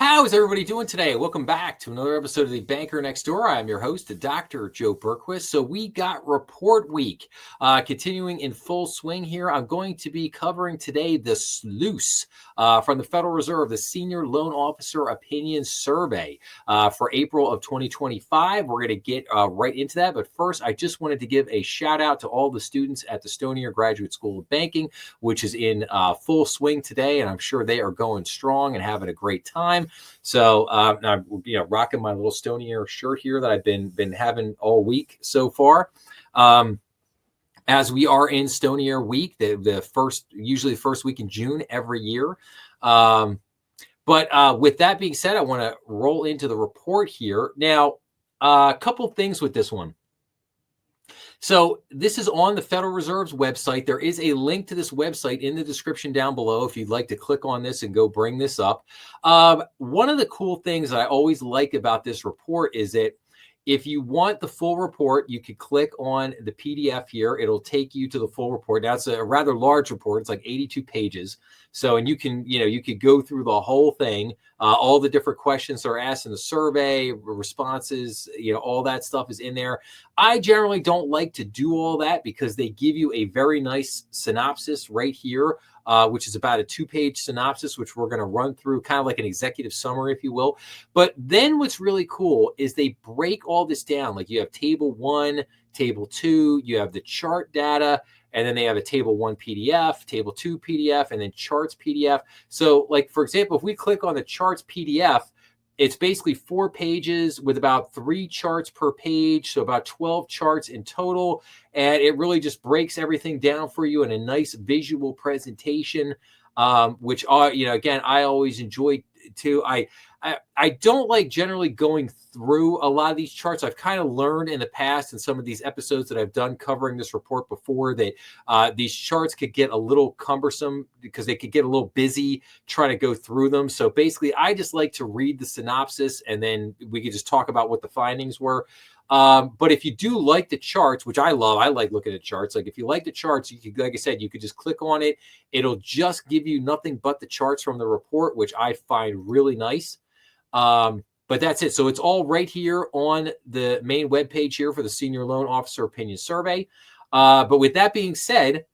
How is everybody doing today? Welcome back to another episode of The Banker Next Door. I'm your host, Dr. Joe Berquist. So we got report week continuing in full swing here. I'm going to be covering today the SLOOS from the Federal Reserve, the Senior Loan Officer Opinion Survey for April of 2025. We're going to get right into that. But first, I just wanted to give a shout out to all the students at the Stonier Graduate School of Banking, which is in full swing today. And I'm sure they are going strong and having a great time. So I'm rocking my little Stonier shirt here that I've been having all week so far. As we are in Stonier week, usually the first week in June every year. But with that being said, I want to roll into the report here. Now, a couple things with this one. So this is on the Federal Reserve's website. There is a link to this website in the description down below if you'd like to click on this and go bring this up. One of the cool things that I always like about this report is that if you want the full report, you could click on the PDF here. It'll take you to the full report. Now, it's a rather large report. It's like 82 pages. So, and you could go through the whole thing, all the different questions that are asked in the survey, responses, all that stuff is in there. I generally don't like to do all that because they give you a very nice synopsis right here, which is about a 2-page synopsis, which we're going to run through kind of like an executive summary, if you will. But then what's really cool is they break all this down. Like you have table 1, table 2, you have the chart data, and then they have a table 1 PDF, table 2 PDF, and then charts PDF. So like, for example, if we click on the charts PDF, it's basically 4 pages with about 3 charts per page. So about 12 charts in total. And it really just breaks everything down for you in a nice visual presentation, which, again, I always enjoy too. I don't like generally going through a lot of these charts. I've kind of learned in the past in some of these episodes that I've done covering this report before that these charts could get a little cumbersome because they could get a little busy trying to go through them. So basically, I just like to read the synopsis and then we could just talk about what the findings were. But if you do like the charts, which I love, I like looking at charts. Like if you like the charts, you could, like I said, you could just click on it. It'll just give you nothing but the charts from the report, which I find really nice. But that's it. So it's all right here on the main webpage here for the Senior Loan Officer Opinion Survey. But with that being said,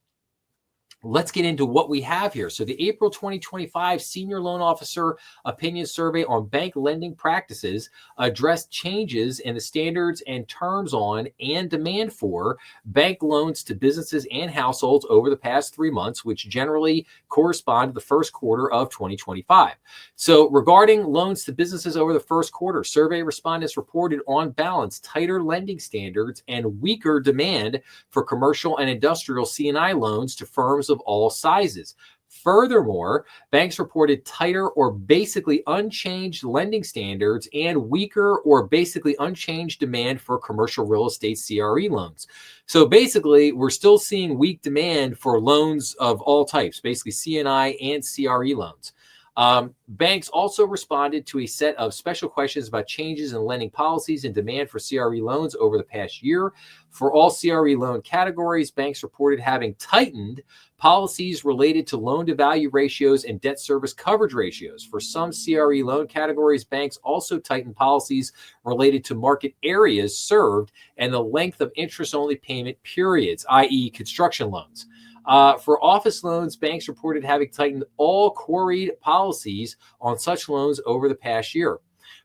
let's get into what we have here. So the April 2025 Senior Loan Officer Opinion Survey on Bank Lending Practices addressed changes in the standards and terms on and demand for bank loans to businesses and households over the past 3 months, which generally correspond to the first quarter of 2025. So regarding loans to businesses over the first quarter, survey respondents reported on balance tighter lending standards and weaker demand for commercial and industrial C&I loans to firms of all sizes. Furthermore, banks reported tighter or basically unchanged lending standards and weaker or basically unchanged demand for commercial real estate CRE loans. So basically, we're still seeing weak demand for loans of all types, basically C&I and CRE loans. Banks also responded to a set of special questions about changes in lending policies and demand for CRE loans over the past year. For all CRE loan categories, banks reported having tightened policies related to loan-to-value ratios and debt service coverage ratios. For some CRE loan categories, banks also tightened policies related to market areas served and the length of interest-only payment periods, i.e. construction loans. For office loans, banks reported having tightened all quarried policies on such loans over the past year.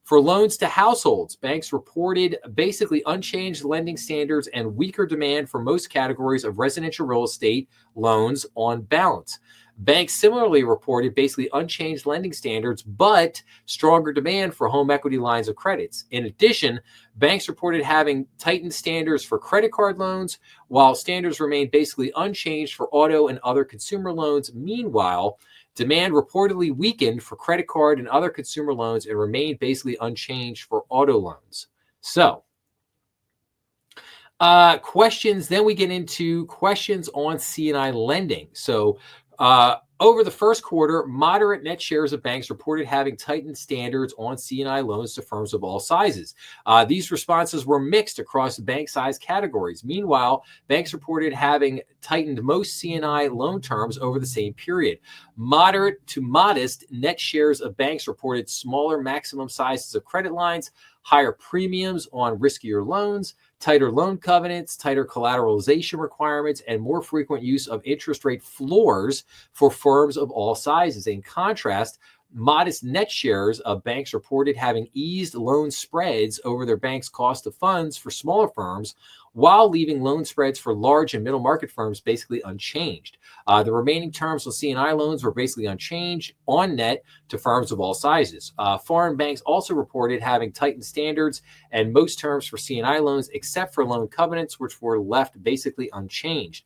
For loans to households, banks reported basically unchanged lending standards and weaker demand for most categories of residential real estate loans on balance. Banks similarly reported basically unchanged lending standards, but stronger demand for home equity lines of credits. In addition, banks reported having tightened standards for credit card loans, while standards remained basically unchanged for auto and other consumer loans. Meanwhile, demand reportedly weakened for credit card and other consumer loans and remained basically unchanged for auto loans. So, questions. Then we get into questions on C&I lending. So, Over the first quarter, moderate net shares of banks reported having tightened standards on C&I loans to firms of all sizes. These responses were mixed across bank size categories. Meanwhile, banks reported having tightened most C&I loan terms over the same period. Moderate to modest net shares of banks reported smaller maximum sizes of credit lines, higher premiums on riskier loans, tighter loan covenants, tighter collateralization requirements, and more frequent use of interest rate floors for firms of all sizes. In contrast, modest net shares of banks reported having eased loan spreads over their bank's cost of funds for smaller firms, while leaving loan spreads for large and middle market firms basically unchanged. The remaining terms on C&I loans were basically unchanged on net to firms of all sizes. Foreign banks also reported having tightened standards and most terms for C&I loans except for loan covenants, which were left basically unchanged.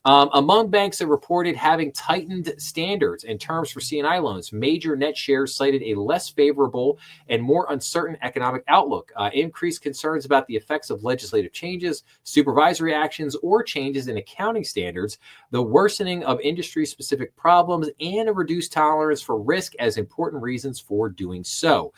Among banks that reported having tightened standards and terms for C&I loans, major net shares cited a less favorable and more uncertain economic outlook, increased concerns about the effects of legislative changes, supervisory actions, or changes in accounting standards, the worsening of industry-specific problems, and a reduced tolerance for risk as important reasons for doing so.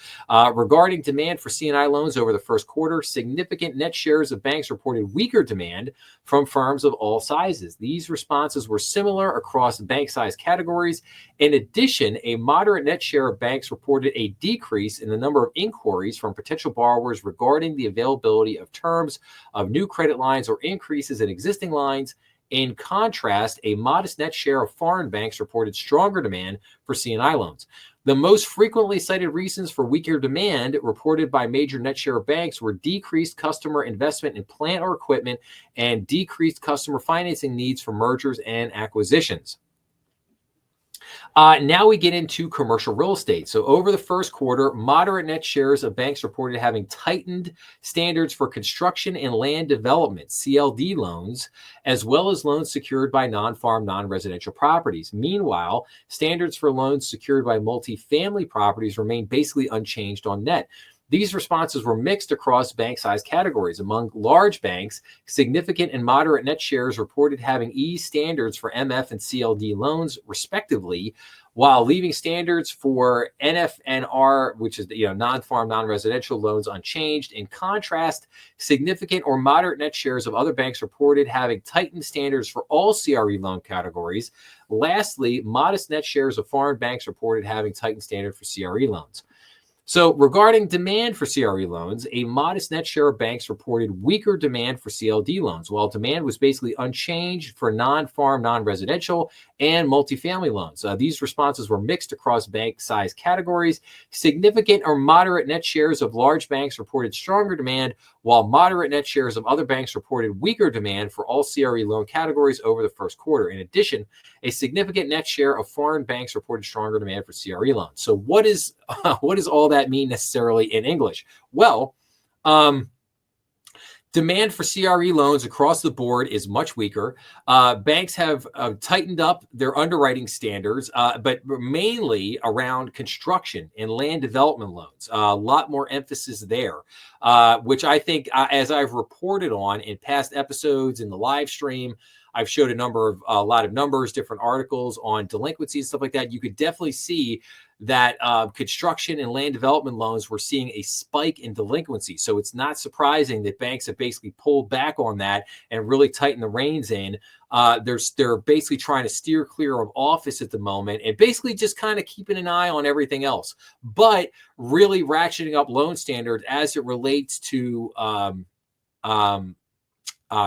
Regarding demand for C&I loans over the first quarter, significant net shares of banks reported weaker demand from firms of all sizes. These responses were similar across bank size categories. In addition, a moderate net share of banks reported a decrease in the number of inquiries from potential borrowers regarding the availability of terms of new credit lines or increases in existing lines. In contrast, a modest net share of foreign banks reported stronger demand for C&I loans. The most frequently cited reasons for weaker demand reported by major net share banks were decreased customer investment in plant or equipment and decreased customer financing needs for mergers and acquisitions. Now we get into commercial real estate. So over the first quarter, moderate net shares of banks reported having tightened standards for construction and land development, CLD loans, as well as loans secured by non-farm, non-residential properties. Meanwhile, standards for loans secured by multifamily properties remain basically unchanged on net. These responses were mixed across bank size categories. Among large banks, significant and moderate net shares reported having eased standards for MF and CLD loans, respectively, while leaving standards for NFNR, which is non-farm, non-residential loans, unchanged. In contrast, significant or moderate net shares of other banks reported having tightened standards for all CRE loan categories. Lastly, modest net shares of foreign banks reported having tightened standards for CRE loans. So regarding demand for CRE loans, a modest net share of banks reported weaker demand for CLD loans, while demand was basically unchanged for non-farm, non-residential, and multifamily loans. These responses were mixed across bank size categories. Significant or moderate net shares of large banks reported stronger demand, while moderate net shares of other banks reported weaker demand for all CRE loan categories over the first quarter. In addition, a significant net share of foreign banks reported stronger demand for CRE loans. So what does all that mean necessarily in English? Well, demand for CRE loans across the board is much weaker. Banks have tightened up their underwriting standards, but mainly around construction and land development loans. A lot more emphasis there, which I think, as I've reported on in past episodes in the live stream, I've showed a lot of numbers, different articles on delinquency and stuff like that. You could definitely see that construction and land development loans were seeing a spike in delinquency. So it's not surprising that banks have basically pulled back on that and really tightened the reins in. They're basically trying to steer clear of office at the moment and basically just kind of keeping an eye on everything else, but really ratcheting up loan standards as it relates to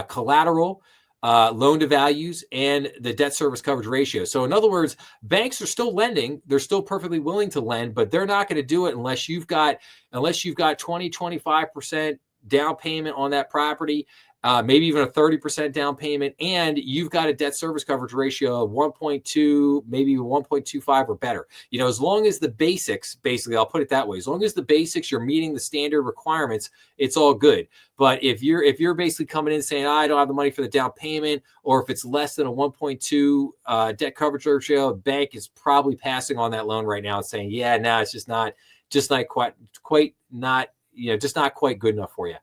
collateral, loan to values, and the debt service coverage ratio. So in other words, banks are still lending. They're still perfectly willing to lend, but they're not going to do it unless you've got 20, 25% down payment on that property, maybe even a 30% down payment, and you've got a debt service coverage ratio of 1.2, maybe 1.25 or better. As long as the basics, basically, I'll put it that way, as long as the basics, you're meeting the standard requirements, it's all good. But if you're basically coming in saying, I don't have the money for the down payment, or if it's less than a 1.2 debt coverage ratio, the bank is probably passing on that loan right now and saying, yeah, no, it's just not quite good enough for you.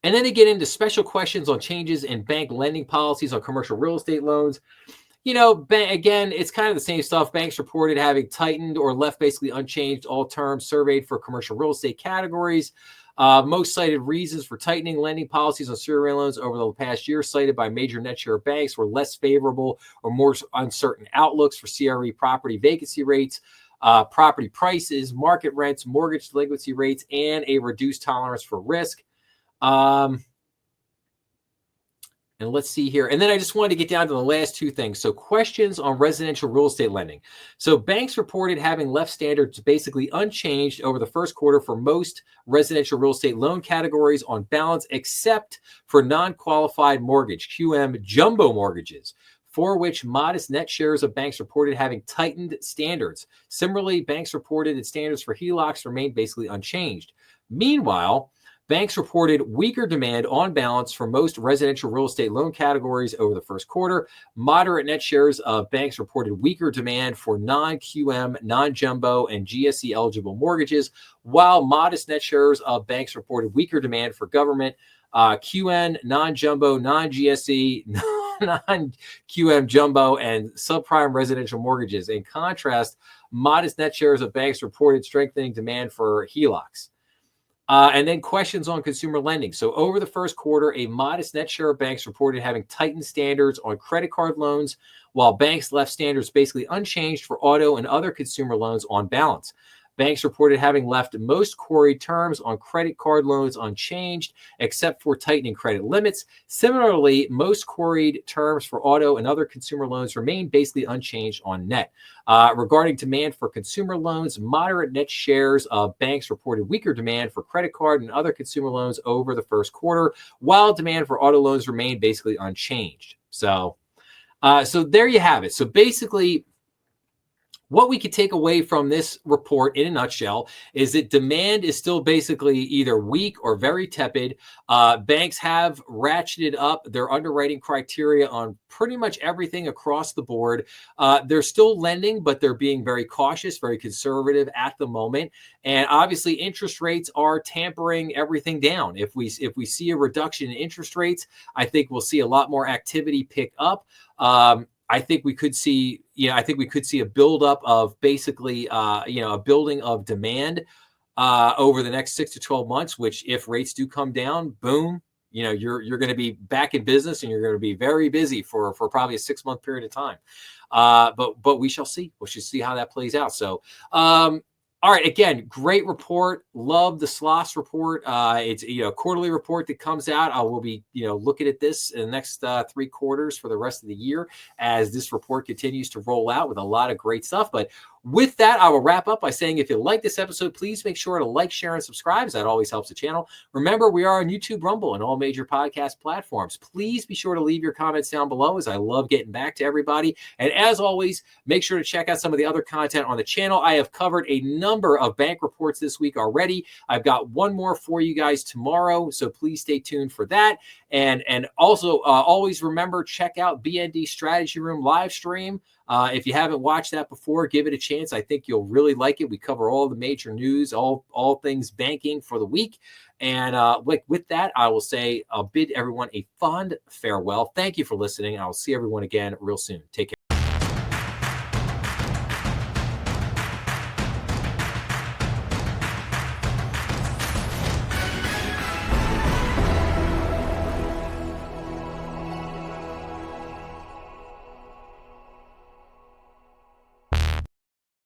And then they get into special questions on changes in bank lending policies on commercial real estate loans. again, it's kind of the same stuff. Banks reported having tightened or left basically unchanged all terms surveyed for commercial real estate categories. Most cited reasons for tightening lending policies on CRE loans over the past year, cited by major net share banks, were less favorable or more uncertain outlooks for CRE property vacancy rates, property prices, market rents, mortgage delinquency rates, and a reduced tolerance for risk. And let's see here. And then I just wanted to get down to the last two things. So questions on residential real estate lending. So banks reported having left standards basically unchanged over the first quarter for most residential real estate loan categories on balance, except for non-qualified mortgage, QM jumbo mortgages, for which modest net shares of banks reported having tightened standards. Similarly, banks reported that standards for HELOCs remained basically unchanged. Meanwhile, banks reported weaker demand on balance for most residential real estate loan categories over the first quarter. Moderate net shares of banks reported weaker demand for non-QM, non-jumbo, and GSE eligible mortgages, while modest net shares of banks reported weaker demand for government, QN, non-jumbo, non-GSE, non-QM jumbo, and subprime residential mortgages. In contrast, modest net shares of banks reported strengthening demand for HELOCs. And then questions on consumer lending. So over the first quarter, a modest net share of banks reported having tightened standards on credit card loans, while banks left standards basically unchanged for auto and other consumer loans on balance. Banks reported having left most queried terms on credit card loans unchanged, except for tightening credit limits. Similarly, most queried terms for auto and other consumer loans remained basically unchanged on net. Regarding demand for consumer loans, moderate net shares of banks reported weaker demand for credit card and other consumer loans over the first quarter, while demand for auto loans remained basically unchanged. So there you have it. So basically, what we could take away from this report in a nutshell is that demand is still basically either weak or very tepid. Banks have ratcheted up their underwriting criteria on pretty much everything across the board. They're still lending, but they're being very cautious, very conservative at the moment. And obviously, interest rates are tampering everything down. If we see a reduction in interest rates, I think we'll see a lot more activity pick up. I think we could see, a buildup of basically, a building of demand over the next 6 to 12 months, which if rates do come down, boom, you're going to be back in business and you're going to be very busy for probably a 6-month period of time. But we shall see. We should see how that plays out. So, all right. Again, great report. Love the SLOOS report. It's a quarterly report that comes out. I will be looking at this in the next 3 quarters for the rest of the year as this report continues to roll out with a lot of great stuff. But with that, I will wrap up by saying if you like this episode, please make sure to like, share, and subscribe. That always helps the channel. Remember, we are on YouTube, Rumble, and all major podcast platforms. Please be sure to leave your comments down below, as I love getting back to everybody. And as always, make sure to check out some of the other content on the channel. I have covered a number of bank reports this week already. I've got one more for you guys tomorrow, so please stay tuned for that. And also, always remember, check out BND Strategy Room live stream. If you haven't watched that before, give it a chance. I think you'll really like it. We cover all the major news, all things banking for the week. And with that, I will say I'll bid everyone a fond farewell. Thank you for listening. I'll see everyone again real soon. Take care.